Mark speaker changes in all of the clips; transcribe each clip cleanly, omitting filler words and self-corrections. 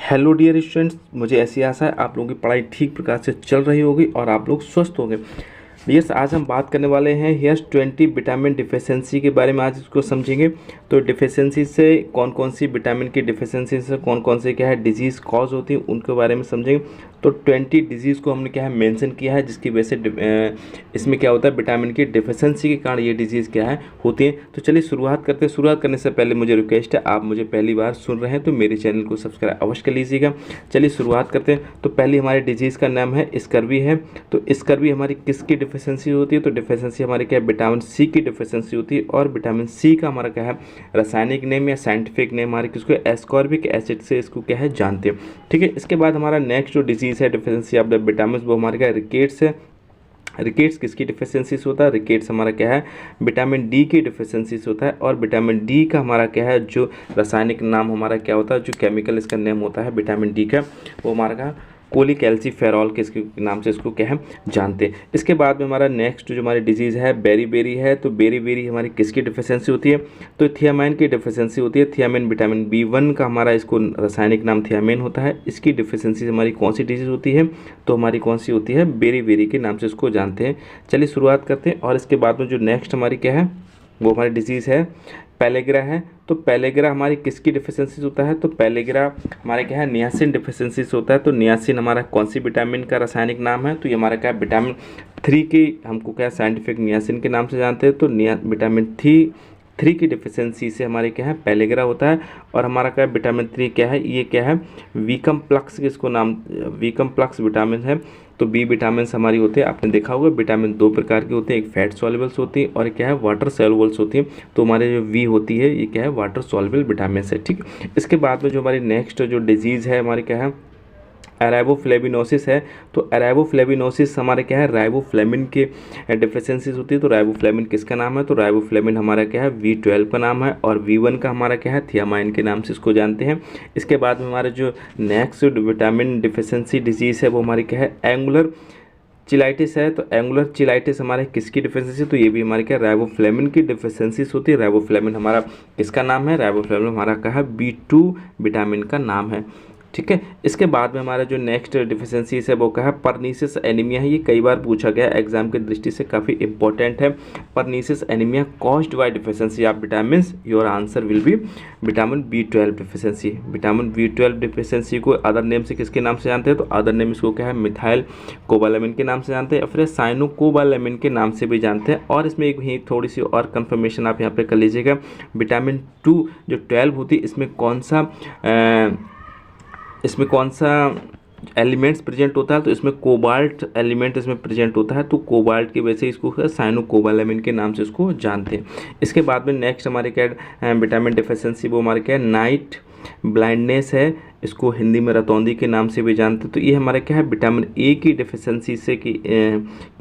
Speaker 1: Hello dear students, मुझे ऐसी आशा है आप लोगों की पढ़ाई ठीक प्रकार से चल रही होगी और आप लोग स्वस्थ होंगे। डियर्स, आज हम बात करने वाले हैं हेयर्स 20 विटामिन डिफिशेंसी के बारे में। आज इसको समझेंगे। तो डिफिशेंसी से कौन कौन सी विटामिन की डिफिशेंसी से कौन कौन से क्या है डिजीज़ कॉज होती है उनके बारे में समझेंगे। तो 20 डिजीज़ को हमने क्या है मेंशन किया है, जिसकी वजह से इसमें क्या होता है विटामिन की डिफिशेंसी के कारण ये डिजीज़ क्या है होती है। तो चलिए शुरुआत करते हैं। शुरुआत करने से पहले मुझे रिक्वेस्ट है, आप मुझे पहली बार सुन रहे हैं तो मेरे चैनल को सब्सक्राइब अवश्य कर लीजिएगा। चलिए शुरुआत करते हैं। तो पहली हमारे डिजीज़ का नाम है स्कर्वी है। तो स्कर्वी हमारी किसकी डिफिशेंसी होती है? तो डिफिशेंसी हमारी क्या है विटामिन सी की डिफिशेंसी होती है। और विटामिन सी का हमारा क्या है रासायनिक नेम या साइंटिफिक नेम हमारे किसको एस्कॉर्बिक एसिड से इसको क्या है जानते हैं। ठीक है, इसके बाद हमारा नेक्स्ट जो डिजीज़ है डिफिशेंसी ऑफ द विटामिन वो हमारे क्या रिकेट्स है। रिकेट्स किसकी डिफिशेंसी से होता है? रिकेट्स हमारा क्या है विटामिन डी की डिफिशेंसी से होता है। और विटामिन डी का हमारा क्या है जो रासायनिक नाम हमारा क्या होता है, जो केमिकल इसका नेम होता है विटामिन डी का, वो हमारा क्या कोलिकैल्सीफेरॉल के इसके नाम से इसको क्या है जानते हैं। इसके बाद में हमारा नेक्स्ट जो हमारी डिजीज़ है बेरी है। तो बेरी हमारी किसकी डिफिशेंसी होती है? तो थियामाइन की डिफिशेंसी होती है। थियामाइन विटामिन B1 का हमारा इसको रासायनिक नाम थियामाइन होता है। इसकी डिफिशेंसी हमारी कौन सी डिजीज़ होती है? तो हमारी कौन सी होती है बेरी के नाम से इसको जानते हैं। चलिए शुरुआत करते हैं। और इसके बाद में जो नेक्स्ट हमारी क्या है वो हमारी डिजीज़ है पेलेग्रा है। तो पेलेग्रा हमारी किसकी डिफिशेंसी से होता है? तो पेलेग्रा हमारे क्या है नियासिन डिफिशेंसी से होता है। तो नियासिन हमारा कौन सी विटामिन का रासायनिक नाम है? तो ये हमारा क्या है विटामिन 3 की हमको क्या साइंटिफिक नियासिन के नाम से जानते हैं। तो विटामिन 3 की डिफिशेंसी से हमारे क्या है पेलेग्रा होता है। और हमारा क्या है विटामिन 3 क्या है, ये क्या है वीकम प्लक्स किसको नाम वीकम प्लक्स विटामिन है। तो बी विटामिन हमारी होते हैं, आपने देखा होगा विटामिन दो प्रकार के होते हैं, एक फैट सॉल्युबल्स होती है और क्या है वाटर सॉल्युबल्स होती है। तो हमारे जो वी होती है ये क्या है वाटर सॉल्युबल विटामिन है। ठीक, इसके बाद में जो हमारी नेक्स्ट जो डिजीज़ है हमारी क्या है अराइबोफ्लेविनोसिस है। तो अराइबोफ्लेविनोसिस हमारे क्या है राइबोफ्लेविन के डिफिशेंसीज होती है। तो राइबोफ्लेविन किसका नाम है? तो राइबोफ्लेविन हमारा क्या है V12 का नाम है। और V1 का हमारा क्या है थियामाइन के नाम से इसको जानते हैं। इसके बाद में हमारे जो नेक्स्ट विटामिन डिफिशेंसी डिजीज़ है वो हमारी क्या है एंगुलर चिलाइटिस है। तो एंगुलर चिलाइटिस हमारे किसकी डिफिशेंसी? तो ये भी हमारे क्या राइबोफ्लेविन की डिफिशेंसी होती है। राइबोफ्लेविन हमारा किसका नाम है? राइबोफ्लेविन हमारा क्या है B2 विटामिन का नाम है। ठीक है, इसके बाद में हमारा जो नेक्स्ट डिफिशेंसी है वो क्या है परनीसिस एनीमिया है। ये कई बार पूछा गया एग्जाम की दृष्टि से काफ़ी इंपॉर्टेंट है। Pernicious anaemia caused by deficiency of vitamin, your answer will be vitamin B12 deficiency. Vitamin B12 deficiency को अदर नेम से किसके नाम से जानते हैं? तो अदर नेम इसको क्या है मिथाइल कोबालामिन के नाम से जानते हैं या फिर साइनोकोबालामिन के नाम से भी जानते हैं। और इसमें एक ही थोड़ी सी और कंफर्मेशन आप यहाँ पे कर लीजिएगा। विटामिन 2 जो 12 होती है इसमें कौन सा एलिमेंट्स प्रेजेंट होता है? तो इसमें कोबाल्ट एलिमेंट इसमें प्रेजेंट होता है। तो कोबाल्ट की वजह से इसको साइनोकोबालामिन के नाम से इसको जानते हैं। इसके बाद में नेक्स्ट हमारे क्या विटामिन डिफिशेंसी वो हमारे क्या नाइट ब्लाइंडनेस है। इसको हिंदी में रतौंधी के नाम से भी जानते हैं। तो ये हमारा क्या है विटामिन ए की डिफिशेंसी से की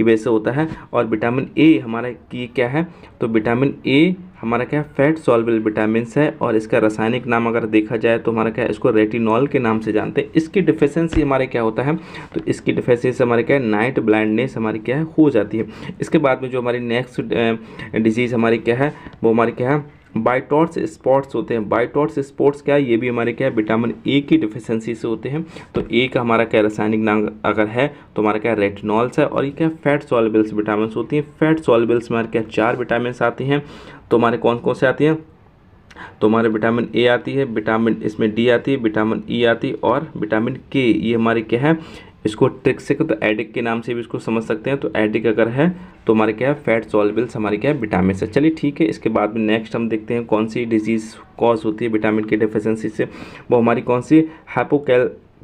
Speaker 1: वजह से होता है। और विटामिन ए हमारा की क्या है? तो विटामिन ए हमारा क्या फैट सॉल्युबल विटामिन है। और इसका रासायनिक नाम अगर देखा जाए तो हमारा क्या है इसको रेटिनॉल के नाम से जानते हैं। इसकी डिफिशेंसी हमारे क्या होता है? तो इसकी डिफिशेंसी हमारे क्या है नाइट ब्लाइंडनेस हमारी क्या है हो जाती है। इसके बाद में जो हमारी नेक्स्ट डिजीज़ हमारी क्या है वो हमारी क्या है बाइटॉट्स स्पॉट्स होते हैं। बाइटॉट्स स्पॉट्स क्या है? ये भी हमारे क्या है विटामिन ए की डिफिशेंसी से होते हैं। तो ए का हमारा क्या रासायनिक नाम अगर है तो हमारा क्या रेटिनॉल्स है। और ये क्या फैट सॉल्युबल्स विटामिन होती हैं। फैट सॉल्युबल्स में हमारे क्या 4 विटामिन आती हैं। तो हमारे कौन कौन से आती हैं? तो हमारे विटामिन ए आती है, विटामिन इसमें डी आती है, विटामिन ई आती है और विटामिन के। ये हमारे क्या है इसको ट्रिक से तो एडिक के नाम से भी इसको समझ सकते हैं। तो एडिक अगर है तो हमारे क्या है फैट सॉल्युबल्स हमारे क्या है विटामिन से। चलिए ठीक है, इसके बाद में नेक्स्ट हम देखते हैं कौन सी डिजीज़ कॉज होती है विटामिन की डिफिशेंसी से। वो हमारी कौन सी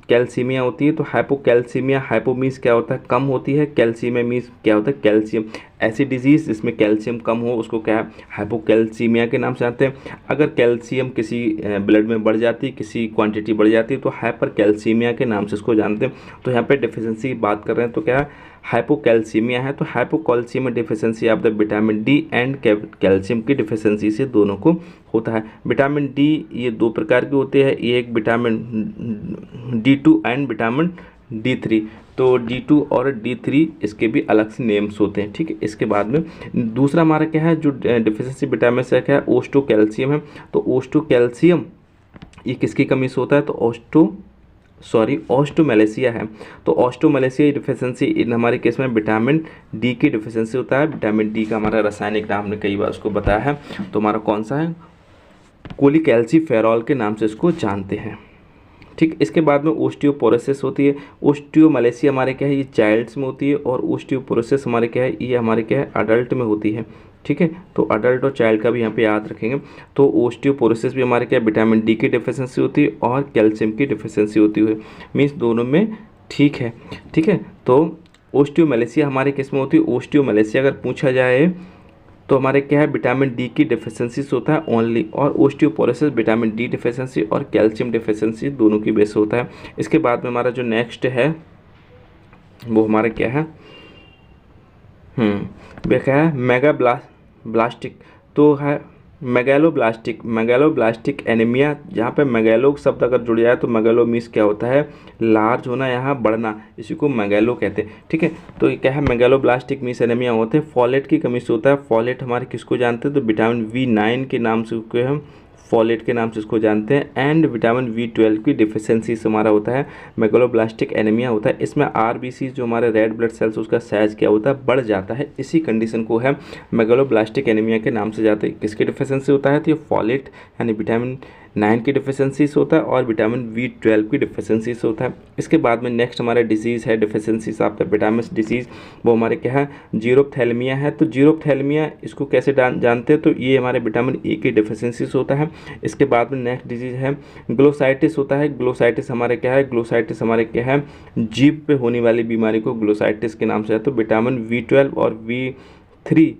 Speaker 1: कैल्सीमिया होती है। तो हाइपोकैल्सीमिया, हाइपो मीन्स क्या होता है कम होती है, कैल्सीमिया मीन्स क्या होता है कैल्शियम। ऐसी डिजीज़ जिसमें कैल्शियम कम हो उसको क्या है हाइपोकैल्सीमिया के नाम से जानते हैं। अगर कैल्शियम किसी ब्लड में बढ़ जाती है, किसी क्वांटिटी बढ़ जाती है तो हाइपर कैल्सीमिया के नाम से इसको जानते हैं। तो यहाँ पे डिफिशेंसी की बात कर रहे हैं तो क्या है हाइपोकैल्सीमिया है। तो hypocalcaemia deficiency of the vitamin D and calcium की डिफिशेंसी से दोनों को होता है। विटामिन डी ये दो प्रकार के होते हैं, ये एक vitamin D2 and vitamin D3। तो D2 और D3 इसके भी अलग से नेम्स होते हैं। ठीक है, इसके बाद में दूसरा हमारा क्या है जो डिफिशेंसी विटामिन से क्या है ओस्टोकैल्शियम है। तो ओस्टोकैल्शियम ये किसकी कमी से होता है? तो ऑस्टोमेलेसिया है। तो ऑस्टोमेलेसिया डिफिशेंसी हमारे केस में विटामिन डी की डिफिशेंसी होता है। विटामिन डी का हमारा रासायनिक नाम हमने कई बार उसको बताया है, तो हमारा कौन सा है, कोलिकैल्सीफेरॉल के नाम से इसको जानते हैं। ठीक, इसके बाद में ओस्टियोपोरोसिस होती है। ओस्टियोमलेसिया हमारे क्या है, ये चाइल्ड्स में होती है, और ओस्टियोपोरोसिस हमारे क्या है, ये हमारे क्या है, अडल्ट में होती है। ठीक है, तो अडल्ट और चाइल्ड का भी यहाँ पे याद रखेंगे। तो ओस्टियोपोरोसिस भी हमारे क्या है, विटामिन डी की डिफिशेंसी होती है और कैल्शियम की डिफिशेंसी होती है, मीन्स दोनों में ठीक है। ठीक है, तो ओस्टियोमलेसिया हमारे केस में होती है। ओस्टियोमलेसिया अगर पूछा जाए तो हमारे क्या है, विटामिन डी की डिफिशेंसी होता है ओनली, और ओस्टियोपोरोसिस विटामिन डी डिफिशेंसी और कैल्शियम डिफिशेंसी दोनों की बेस होता है। इसके बाद में हमारा जो नेक्स्ट है वो हमारा क्या है, वे क्या है, ब्लास्टिक, तो है मेगालोब्लास्टिक एनीमिया। जहाँ पे मेगालो शब्द अगर जुड़ जाए तो मेगालो मीन्स क्या होता है, लार्ज होना, यहाँ बढ़ना, इसी को मेगालो कहते हैं। ठीक है, तो ये क्या है, मेगालोब्लास्टिक मीन्स एनीमिया होते हैं, फॉलेट की कमी से होता है। फॉलेट हमारे किसको जानते हैं, तो विटामिन V9 के नाम से उसको हम फॉलेट के नाम से इसको जानते हैं। एंड विटामिन B12 की डिफिशेंसी से हमारा होता है मेगालोब्लास्टिक एनीमिया होता है। इसमें RBC जो हमारे रेड ब्लड सेल्स उसका साइज क्या होता है, बढ़ जाता है। इसी कंडीशन को है मेगालोब्लास्टिक एनीमिया के नाम से जाते हैं। किसकी डिफिशेंसी होता है, तो ये फॉलेट यानी विटामिन 9 की डिफिशेंसी से होता है और विटामिन B12 की डिफिशेंसी से होता है। इसके बाद में नेक्स्ट हमारा डिजीज़ है डिफिशेंसी से आपका विटामिन डिजीज़, वो हमारे क्या है, जीरोप्थैल्मिया है। तो जीरोप्थैल्मिया इसको कैसे जानते हैं, तो ये हमारे विटामिन E की डिफिशेंसी से होता है। इसके बाद में नेक्स्ट डिजीज़ है ग्लोसाइटिस होता है। ग्लोसाइटिस हमारे क्या है, ग्लोसाइटिस हमारे क्या है, जीभ पे होने वाली बीमारी को ग्लोसाइटिस के नाम से है। तो विटामिन B12 और V3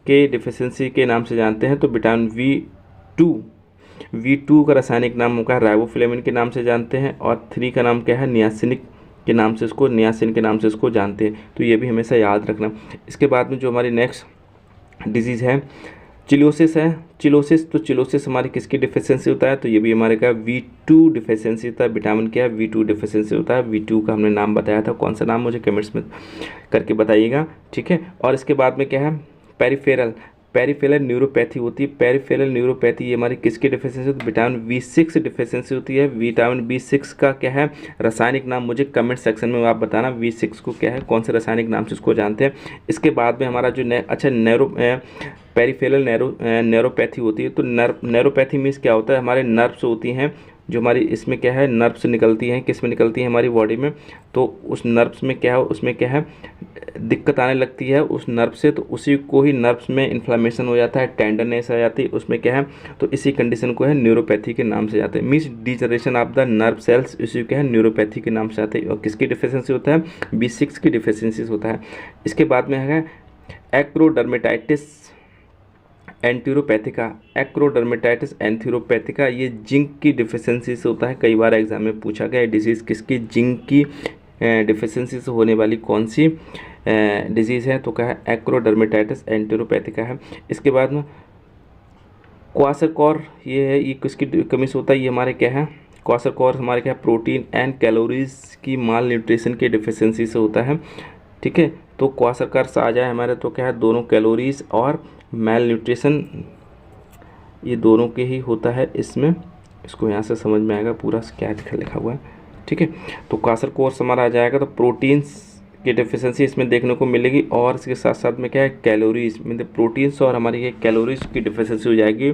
Speaker 1: के डिफिशेंसी के नाम से जानते हैं। तो विटामिन V2 का रासायनिक नाम होगा राइबोफ्लेविन के नाम से जानते हैं, और 3 का नाम क्या है, नियासिन के नाम से इसको जानते हैं। तो ये भी हमेशा याद रखना। इसके बाद में जो हमारी नेक्स्ट डिजीज़ है चिलोसिस है। चिलोसिस, तो चिलोसिस हमारी किसकी डिफिशेंसी होता है, तो ये भी हमारे का V2 डिफिशेंसी होता है। विटामिन क्या है, V2 डिफिशेंसी होता है। V2 का हमने नाम बताया था, कौन सा नाम मुझे कमेंट्स में करके बताइएगा। ठीक है, और इसके बाद में क्या है, पेरिफेरल न्यूरोपैथी होती है। पेरिफेरल न्यूरोपैथी ये हमारी किसकी डिफिशेंसी होती है, विटामिन B6 डिफिशेंसी होती है। विटामिन B6 का क्या है रासायनिक नाम, मुझे कमेंट सेक्शन में आप बताना V6 को क्या है, कौन से रासायनिक नाम से इसको जानते हैं। इसके बाद में हमारा जो पेरिफेरल नैरोपैथी होती है। तो नैरोपैथी मीन्स क्या होता है, हमारे नर्व्स होती हैं जो हमारी इसमें क्या है, नर्व्स निकलती हैं, किस में निकलती हैं, हमारी बॉडी में। तो उस नर्व्स में क्या है, उसमें क्या है, दिक्कत आने लगती है उस नर्व से, तो उसी को ही नर्व्स में इन्फ्लामेशन हो जाता है, टेंडरनेस आ जाती है उसमें क्या है, तो इसी कंडीशन को है न्यूरोपैथी के नाम से जाते हैं। Means degeneration of the nerve cells, इसी क्या है, न्यूरोपैथी के नाम से आते हैं। और किसकी डिफिशेंसी होता है, B6 की डिफिशेंसी होता है। इसके बाद में है एक्रोडर्मेटाइटिस एंथीरोपैथिका। ये जिंक की डिफिशेंसी से होता है। कई बार एग्जाम में पूछा गया डिजीज़ किसकी, जिंक की डिफिशेंसी से होने वाली कौन सी डिजीज़ है, तो क्या है, एक्रोडर्मेटाइटिस एंथीरोपैथिका है। इसके बाद में क्वासरकॉर, ये है, ये किसकी कमी से होता है, ये हमारे क्या है, क्वासरकॉर हमारे क्या है, प्रोटीन एंड कैलोरीज की माल न्यूट्रिशन की डिफिशेंसी से होता है। ठीक है, तो क्वासरकॉर से आ जाए हमारे, तो क्या है, दोनों कैलोरीज और मेल न्यूट्रिशन ये दोनों के ही होता है इसमें। इसको यहाँ से समझ में आएगा पूरा क्या लिखा हुआ है। ठीक है, तो क्वासरकॉर हमारा आ जाएगा, तो प्रोटीन्स की डिफिशेंसी इसमें देखने को मिलेगी, और इसके साथ साथ में क्या है, कैलोरीज, मतलब प्रोटीन्स और हमारी ये कैलोरीज की डिफिशेंसी हो जाएगी।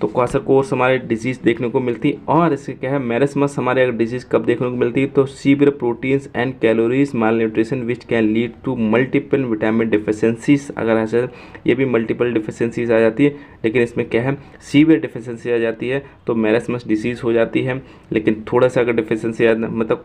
Speaker 1: तो क्वासरकॉर हमारे डिजीज़ देखने को मिलती है। और इसके क्या है, मेरेस्मस हमारे अगर डिजीज़ कब देखने को मिलती है, तो severe proteins and calories malnutrition which can lead to multiple vitamin deficiencies. अगर ऐसे ये भी मल्टीपल डिफिशेंसीज आ जाती है, लेकिन इसमें क्या है, सीवियर डिफिशेंसी आ जाती है तो मेरेस्मस डिजीज़ हो जाती है। लेकिन थोड़ा सा अगर डिफिशेंसी मतलब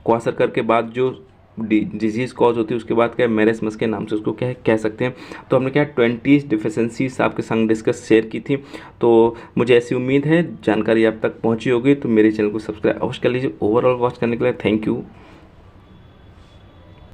Speaker 1: क्वासरकॉर के बाद जो डिजीज़ कॉज होती है उसके बाद क्या है, मेरेस्मस के नाम से उसको क्या है कह सकते हैं। तो हमने क्या 20 डिफिशेंसीज आपके संग डिस्कस शेयर की थी। तो मुझे ऐसी उम्मीद है जानकारी आप तक पहुंची होगी। तो मेरे चैनल को सब्सक्राइब अवश्य कर लीजिए। ओवरऑल वॉच करने के लिए थैंक यू।